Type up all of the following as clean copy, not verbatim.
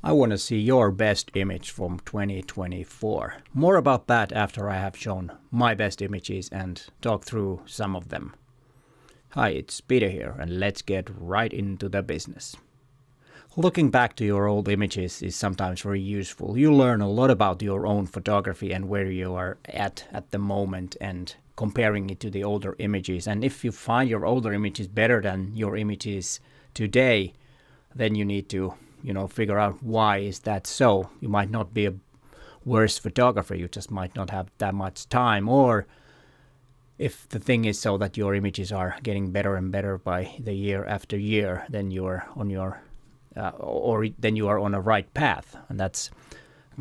I want to see your best image from 2024. More about that after I have shown my best images and talk through some of them. Hi, it's Peter here, and let's get right into the business. Looking back to your old images is sometimes very useful. You learn a lot about your own photography and where you are at the moment and comparing it to the older images. And if you find your older images better than your images today, then you need to figure out why is that so. You might not be a worse photographer, you just might not have that much time, or if the thing is so that your images are getting better and better by the year after year, then you are on a right path, and that's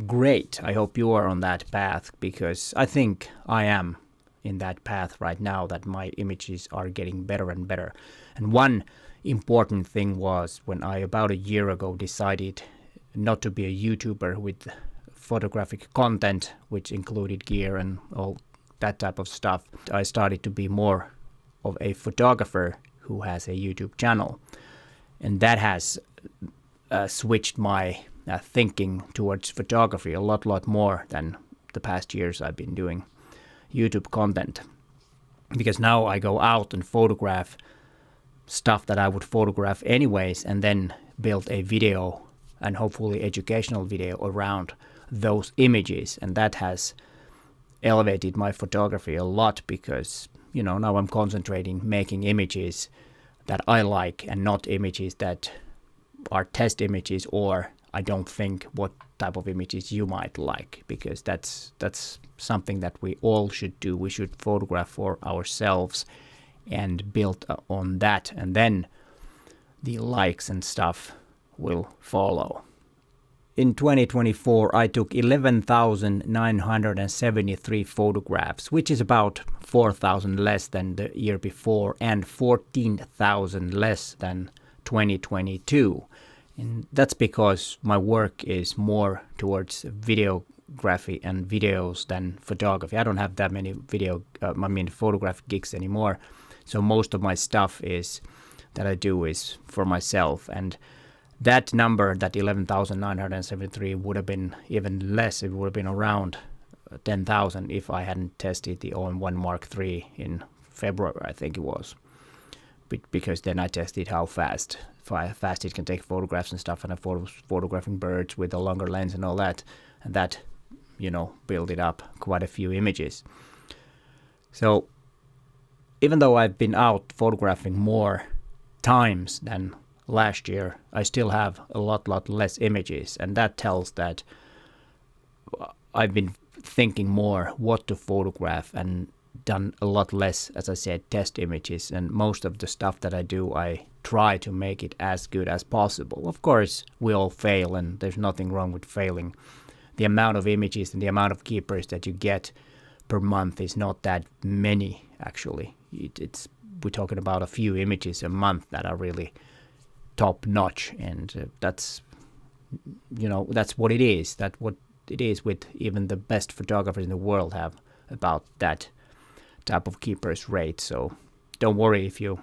great. I hope you are on that path, because I think I am in that path right now, that my images are getting better and better. And one important thing was when I about a year ago decided not to be a YouTuber with photographic content, which included gear and all that type of stuff. I started to be more of a photographer who has a YouTube channel, and that has switched my thinking towards photography a lot more than the past years I've been doing YouTube content, because now I go out and photograph stuff that I would photograph anyways, and then build a video, and hopefully educational video, around those images. And that has elevated my photography a lot, because now I'm concentrating making images that I like, and not images that are test images, or I don't think what type of images you might like, because that's something that we all should do. We should photograph for ourselves and build on that, and then the likes and stuff will follow. In 2024, I took 11,973 photographs, which is about 4,000 less than the year before and 14,000 less than 2022. And that's because my work is more towards videography and videos than photography. I don't have that many photograph gigs anymore. So most of my stuff that I do is for myself. And that number, that 11,973, would have been even less. It would have been around 10,000 if I hadn't tested the OM1 Mark III in February, I think it was. Because then I tested how fast it can take photographs and stuff, and I was photographing birds with a longer lens and all that. And that, built it up quite a few images. So even though I've been out photographing more times than last year, I still have a lot less images, and that tells that I've been thinking more what to photograph and done a lot less, as I said, test images. And most of the stuff that I do, I try to make it as good as possible. Of course, we all fail, and there's nothing wrong with failing. The amount of images and the amount of keepers that you get per month is not that many, actually. We're talking about a few images a month that are really top notch, and that's what it is. That's what it is with even the best photographers in the world have about that type of keepers rate. So don't worry if you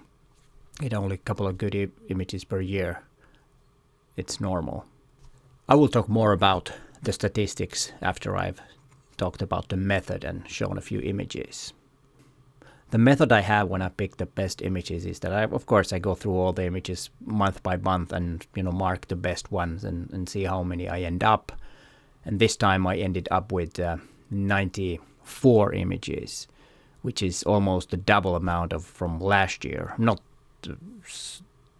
get only a couple of good images per year. It's normal. I will talk more about the statistics after I've talked about the method and shown a few images. The method I have when I pick the best images is that I go through all the images month by month and mark the best ones and see how many I end up. And this time I ended up with 94 images, which is almost the double amount from last year. I'm not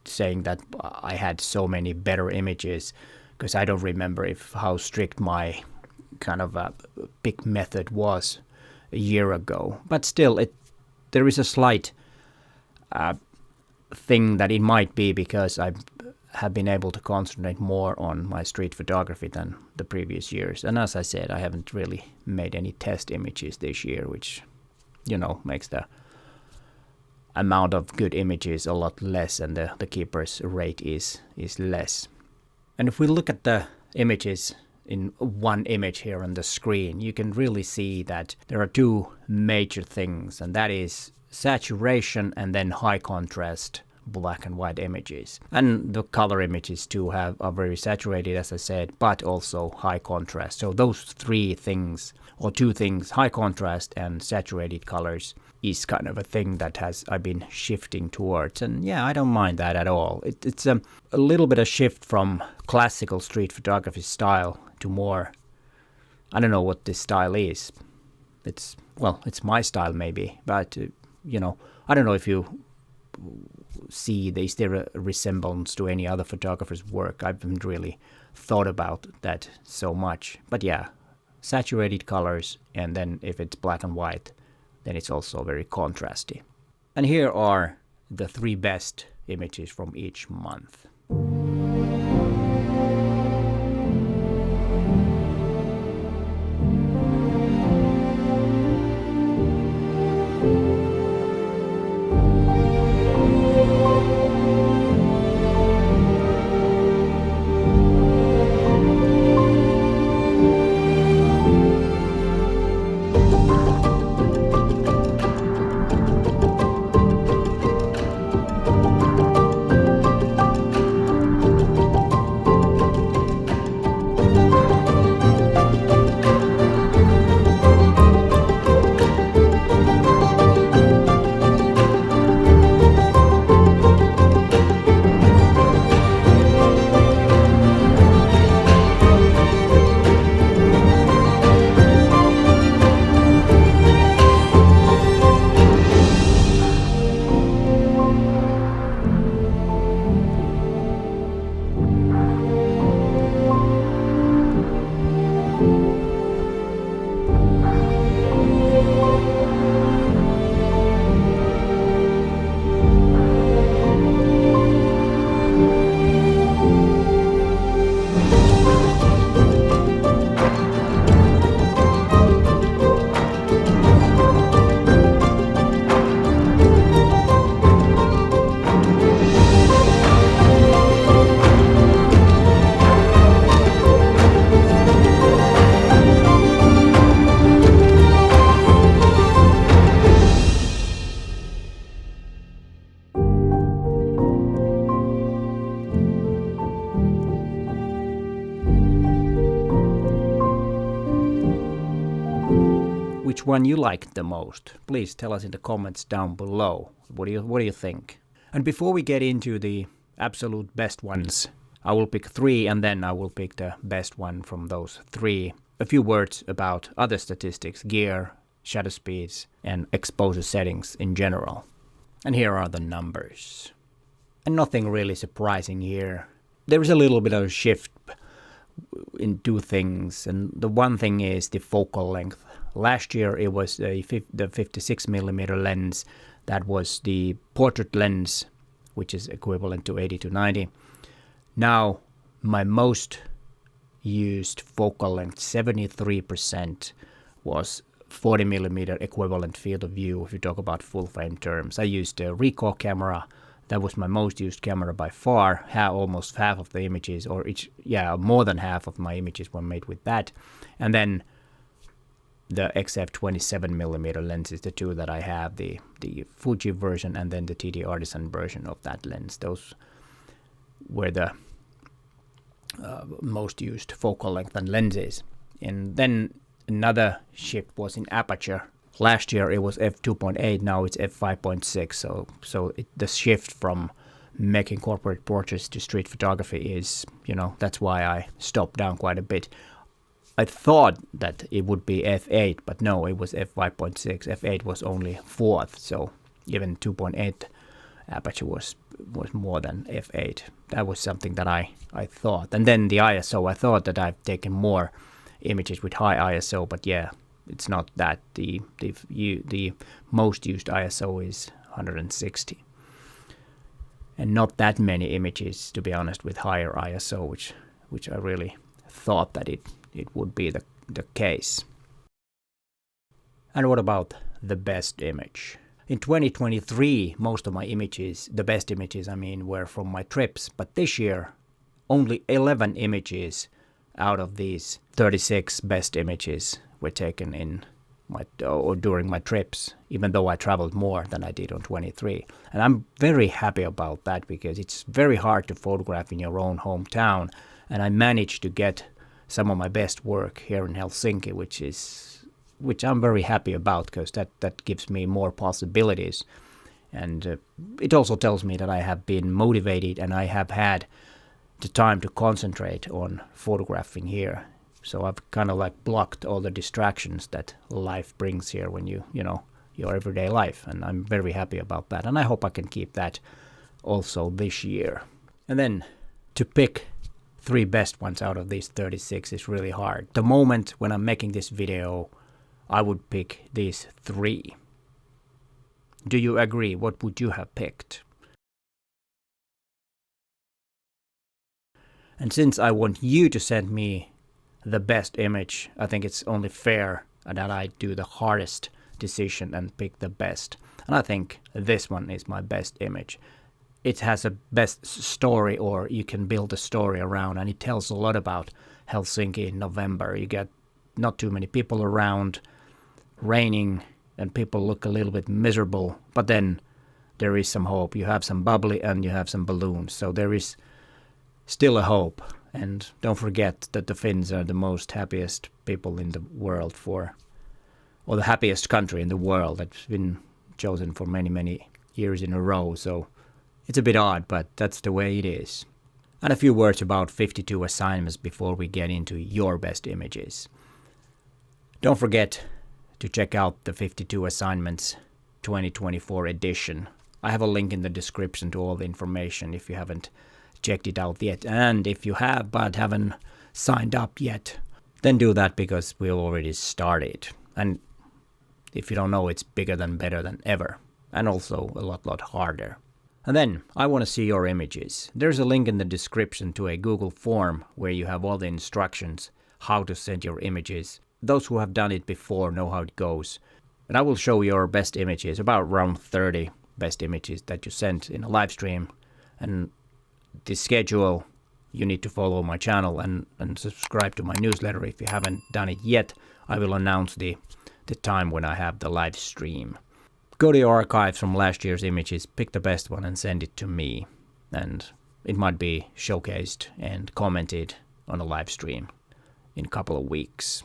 saying that I had so many better images, because I don't remember how strict my kind of pick method was a year ago. But still, there is a slight thing that it might be because I have been able to concentrate more on my street photography than the previous years. And as I said, I haven't really made any test images this year, which, makes the amount of good images a lot less, and the keeper's rate is less. And if we look at the images in one image here on the screen, you can really see that there are two major things, and that is saturation and then high contrast black and white images. And the color images too are very saturated, as I said, but also high contrast. So those three things, or two things, high contrast and saturated colors, is kind of a thing that I've been shifting towards. And yeah, I don't mind that at all. It's a little bit of shift from classical street photography style to more, I don't know what this style is. It's my style maybe, but I don't know if you see, is there a resemblance to any other photographer's work? I haven't really thought about that so much. But yeah, saturated colors, and then if it's black and white, then it's also very contrasty. And here are the 3 best images from each month. Which one you liked the most? Please tell us in the comments down below. What do you think? And before we get into the absolute best ones, I will pick 3 and then I will pick the best one from those 3. A few words about other statistics, gear, shutter speeds, and exposure settings in general. And here are the numbers. And nothing really surprising here. There is a little bit of a shift in 2 things, and the one thing is the focal length. Last year it was the 56mm lens. That was the portrait lens, which is equivalent to 80-90. Now my most used focal length, 73%, was 40mm equivalent field of view if you talk about full frame terms. I used a Ricoh camera. That was my most used camera by far. Almost half of the images, more than half of my images were made with that. And then the XF 27mm lens is the 2 that I have, the Fuji version and then the TD Artisan version of that lens. Those were the most used focal length and lenses. And then another shift was in aperture. Last year it was f2.8, now it's f5.6. So the shift from making corporate portraits to street photography is, that's why I stopped down quite a bit. I thought that it would be f8, but no, it was f5.6. f8 was only 4th, so even 2.8 aperture was more than f8. That was something that I thought. And then the ISO, I thought that I've taken more images with high ISO, but yeah, it's not that. The most used ISO is 160. And not that many images, to be honest, with higher ISO, which I really thought that it would be the case. And what about the best image? In 2023, most of my images, the best images I mean, were from my trips. But this year, only 11 images out of these 36 best images were taken in or during my trips, even though I traveled more than I did on 23. And I'm very happy about that because it's very hard to photograph in your own hometown. And I managed to get some of my best work here in Helsinki, which I'm very happy about because that gives me more possibilities. And it also tells me that I have been motivated and I have had the time to concentrate on photographing here. So I've kind of like blocked all the distractions that life brings here when you know, your everyday life. And I'm very happy about that. And I hope I can keep that also this year. And then to pick 3 best ones out of these 36 is really hard. The moment when I'm making this video, I would pick these 3. Do you agree? What would you have picked? And since I want you to send me the best image, I think it's only fair that I do the hardest decision and pick the best. And I think this one is my best image. It has a best story, or you can build a story around, and it tells a lot about Helsinki in November. You get not too many people around, raining, and people look a little bit miserable, but then there is some hope. You have some bubbly and you have some balloons, so there is still a hope. And don't forget that the Finns are the most happiest people in the world or the happiest country in the world that's been chosen for many, many years in a row. So it's a bit odd, but that's the way it is. And a few words about 52 assignments before we get into your best images. Don't forget to check out the 52 assignments 2024 edition. I have a link in the description to all the information if you haven't checked it out yet. And if you have but haven't signed up yet, then do that because we already started. And if you don't know, it's bigger than better than ever. And also a lot harder. And then I want to see your images. There's a link in the description to a Google form where you have all the instructions how to send your images. Those who have done it before know how it goes. And I will show your best images, about around 30 best images that you sent in a live stream. And the schedule, you need to follow my channel and subscribe to my newsletter if you haven't done it yet. I will announce the time when I have the live stream. Go to your archives from last year's images, pick the best one and send it to me. And it might be showcased and commented on a live stream in a couple of weeks.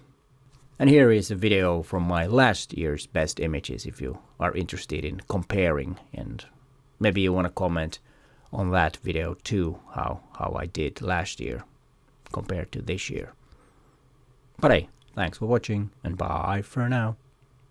And here is a video from my last year's best images if you are interested in comparing, and maybe you want to comment on that video too, how I did last year compared to this year. But hey, thanks for watching and bye for now.